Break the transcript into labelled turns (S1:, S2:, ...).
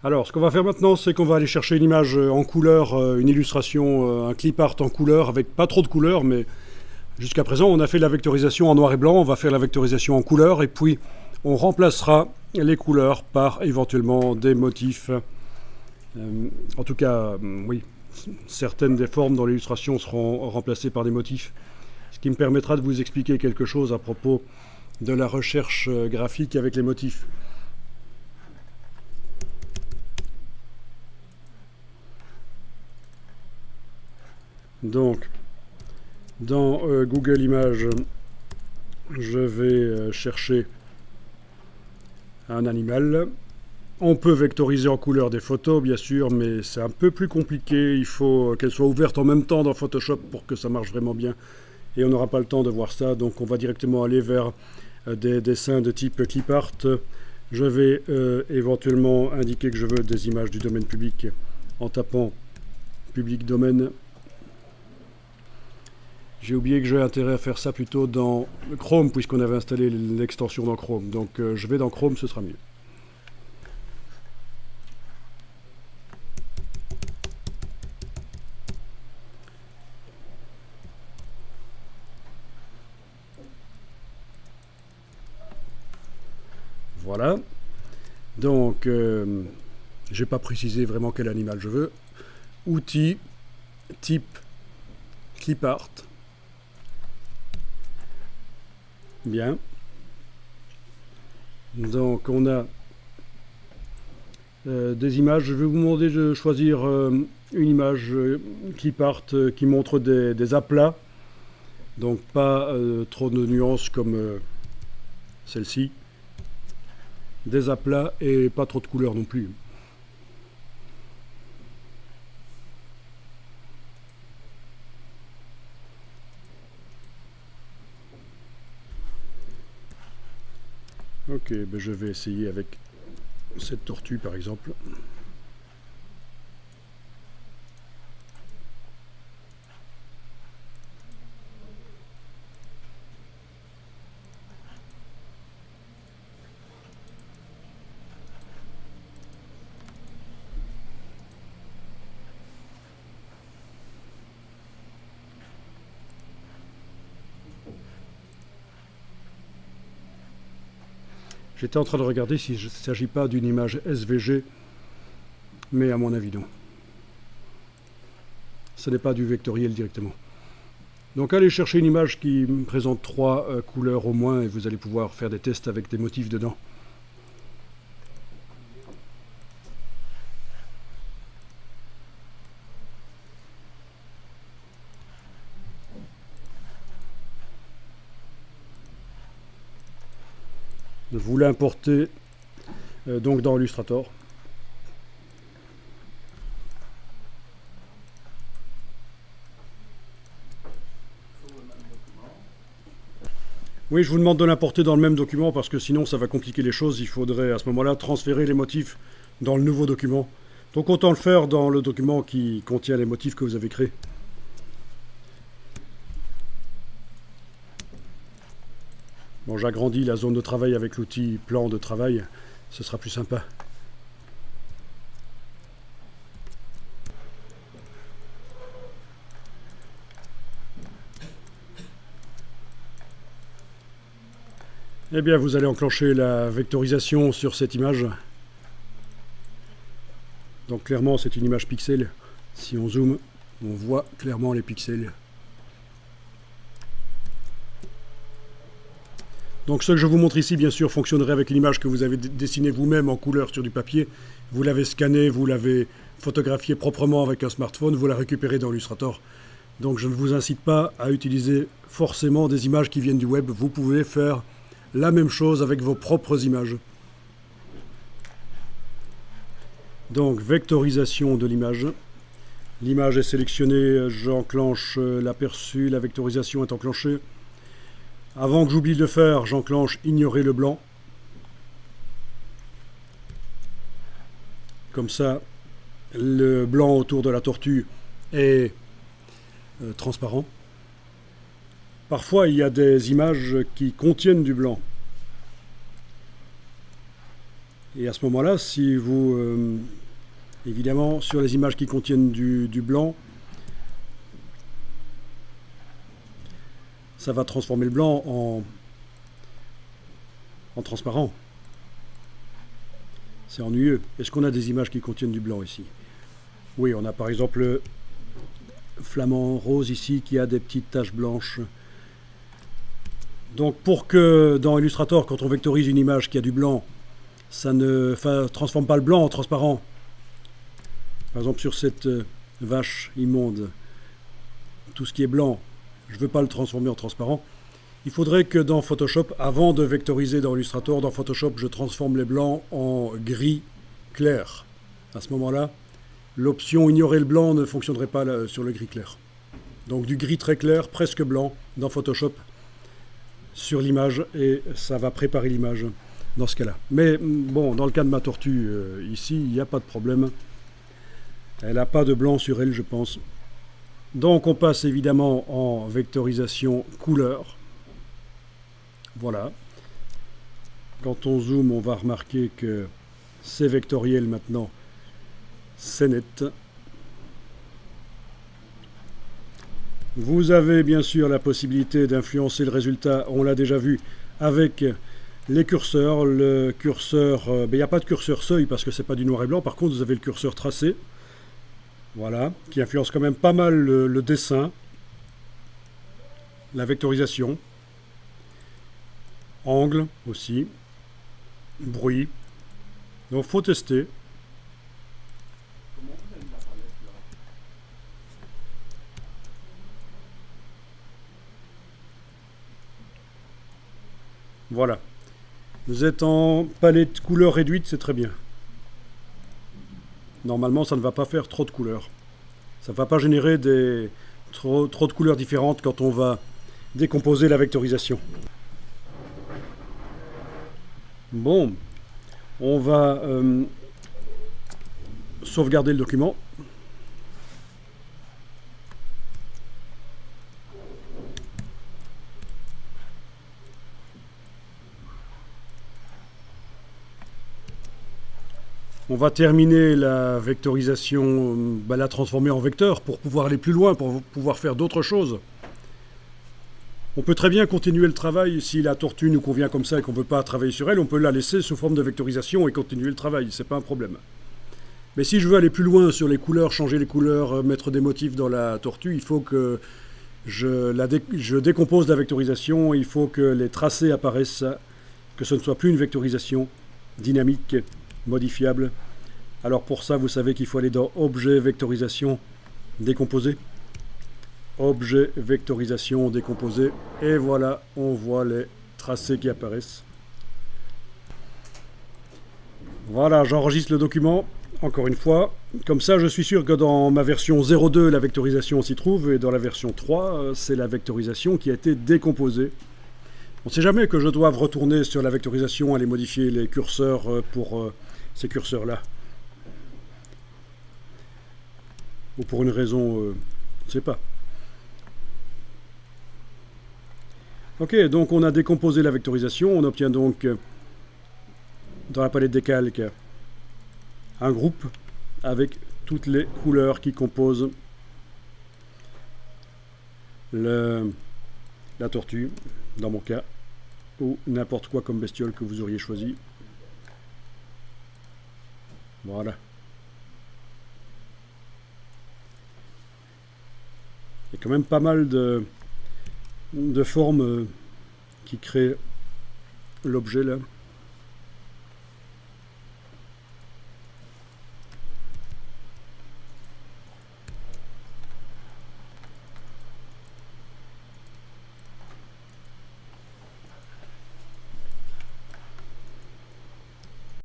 S1: Alors, ce qu'on va faire maintenant, c'est qu'on va aller chercher une image en couleur, une illustration, un clip art en couleur, avec pas trop de couleurs, mais jusqu'à présent, on a fait la vectorisation en noir et blanc, on va faire la vectorisation en couleur, et puis on remplacera les couleurs par éventuellement des motifs. En tout cas, oui, certaines des formes dans l'illustration seront remplacées par des motifs, ce qui me permettra de vous expliquer quelque chose à propos de la recherche graphique avec les motifs. Donc, dans Google Images, je vais chercher un animal. On peut vectoriser en couleur des photos, bien sûr, mais c'est un peu plus compliqué. Il faut qu'elles soient ouvertes en même temps dans Photoshop pour que ça marche vraiment bien. Et on n'aura pas le temps de voir ça, donc on va directement aller vers des dessins de type clip art. Je vais éventuellement indiquer que je veux des images du domaine public en tapant public domaine. J'ai oublié que j'ai intérêt à faire ça plutôt dans Chrome, puisqu'on avait installé l'extension dans Chrome. Donc je vais dans Chrome, ce sera mieux. Voilà. Donc, je n'ai pas précisé vraiment quel animal je veux. Outils, type, clip art. Bien. Donc, on a des images. Je vais vous demander de choisir une image clip art qui montre des aplats. Donc, pas trop de nuances comme celle-ci. Des aplats et pas trop de couleurs non plus. Ok, ben je vais essayer avec cette tortue par exemple. J'étais en train de regarder s'il ne s'agit pas d'une image SVG, mais à mon avis non. Ce n'est pas du vectoriel directement. Donc allez chercher une image qui présente 3 couleurs au moins et vous allez pouvoir faire des tests avec des motifs dedans. Vous l'importez donc dans Illustrator. Oui, je vous demande de l'importer dans le même document parce que sinon ça va compliquer les choses. Il faudrait à ce moment-là transférer les motifs dans le nouveau document. Donc autant le faire dans le document qui contient les motifs que vous avez créés. Bon, j'agrandis la zone de travail avec l'outil plan de travail, ce sera plus sympa. Eh bien, vous allez enclencher la vectorisation sur cette image. Donc clairement, c'est une image pixel. Si on zoome, on voit clairement les pixels. Donc ce que je vous montre ici, bien sûr, fonctionnerait avec une image que vous avez dessinée vous-même en couleur sur du papier. Vous l'avez scannée, vous l'avez photographiée proprement avec un smartphone, vous la récupérez dans Illustrator. Donc je ne vous incite pas à utiliser forcément des images qui viennent du web. Vous pouvez faire la même chose avec vos propres images. Donc vectorisation de l'image. L'image est sélectionnée, j'enclenche l'aperçu, la vectorisation est enclenchée. Avant que j'oublie de le faire, j'enclenche ignorer le blanc. Comme ça, le blanc autour de la tortue est transparent. Parfois, il y a des images qui contiennent du blanc. Et à ce moment-là, si vous... évidemment, sur les images qui contiennent du blanc, ça va transformer le blanc en transparent. C'est ennuyeux. Est-ce qu'on a des images qui contiennent du blanc ici? Oui, on a par exemple le flamand rose ici qui a des petites taches blanches. Donc pour que dans Illustrator, quand on vectorise une image qui a du blanc, ça ne transforme pas le blanc en transparent. Par exemple sur cette vache immonde, tout ce qui est blanc, je ne veux pas le transformer en transparent. Il faudrait que dans Photoshop, avant de vectoriser dans Illustrator, dans Photoshop, je transforme les blancs en gris clair. À ce moment-là, l'option ignorer le blanc ne fonctionnerait pas sur le gris clair. Donc du gris très clair, presque blanc, dans Photoshop, sur l'image, et ça va préparer l'image dans ce cas-là. Mais bon, dans le cas de ma tortue, ici, il n'y a pas de problème. Elle n'a pas de blanc sur elle, je pense. Donc on passe évidemment en vectorisation couleur. Voilà. Quand on zoome, on va remarquer que c'est vectoriel maintenant. C'est net. Vous avez bien sûr la possibilité d'influencer le résultat, on l'a déjà vu, avec les curseurs. Le curseur, il n'y a pas de curseur seuil parce que c'est pas du noir et blanc. Par contre, vous avez le curseur tracé. Voilà, qui influence quand même pas mal le dessin, la vectorisation, angle aussi, bruit. Donc faut tester. Voilà. Vous êtes en palette couleur réduite, c'est très bien. Normalement, ça ne va pas faire trop de couleurs. Ça ne va pas générer trop de couleurs différentes quand on va décomposer la vectorisation. Bon, on va sauvegarder le document. On va terminer la vectorisation, la transformer en vecteur pour pouvoir aller plus loin, pour pouvoir faire d'autres choses. On peut très bien continuer le travail. Si la tortue nous convient comme ça et qu'on ne veut pas travailler sur elle, on peut la laisser sous forme de vectorisation et continuer le travail, c'est pas un problème. Mais si je veux aller plus loin sur les couleurs, changer les couleurs, mettre des motifs dans la tortue, il faut que je décompose la vectorisation, il faut que les tracés apparaissent, que ce ne soit plus une vectorisation dynamique, modifiable. Alors pour ça, vous savez qu'il faut aller dans Objet, Vectorisation, Décomposer. Objet, Vectorisation, Décomposer. Et voilà, on voit les tracés qui apparaissent. Voilà, j'enregistre le document, encore une fois. Comme ça, je suis sûr que dans ma version 0.2, la vectorisation s'y trouve, et dans la version 3, c'est la vectorisation qui a été décomposée. On ne sait jamais que je doive retourner sur la vectorisation, aller modifier les curseurs pour ces curseurs-là. Ou pour une raison, je ne sais pas. Ok, donc on a décomposé la vectorisation, on obtient donc dans la palette des calques un groupe avec toutes les couleurs qui composent la tortue, dans mon cas, ou n'importe quoi comme bestiole que vous auriez choisi. Voilà. Il y a quand même pas mal de formes qui créent l'objet là.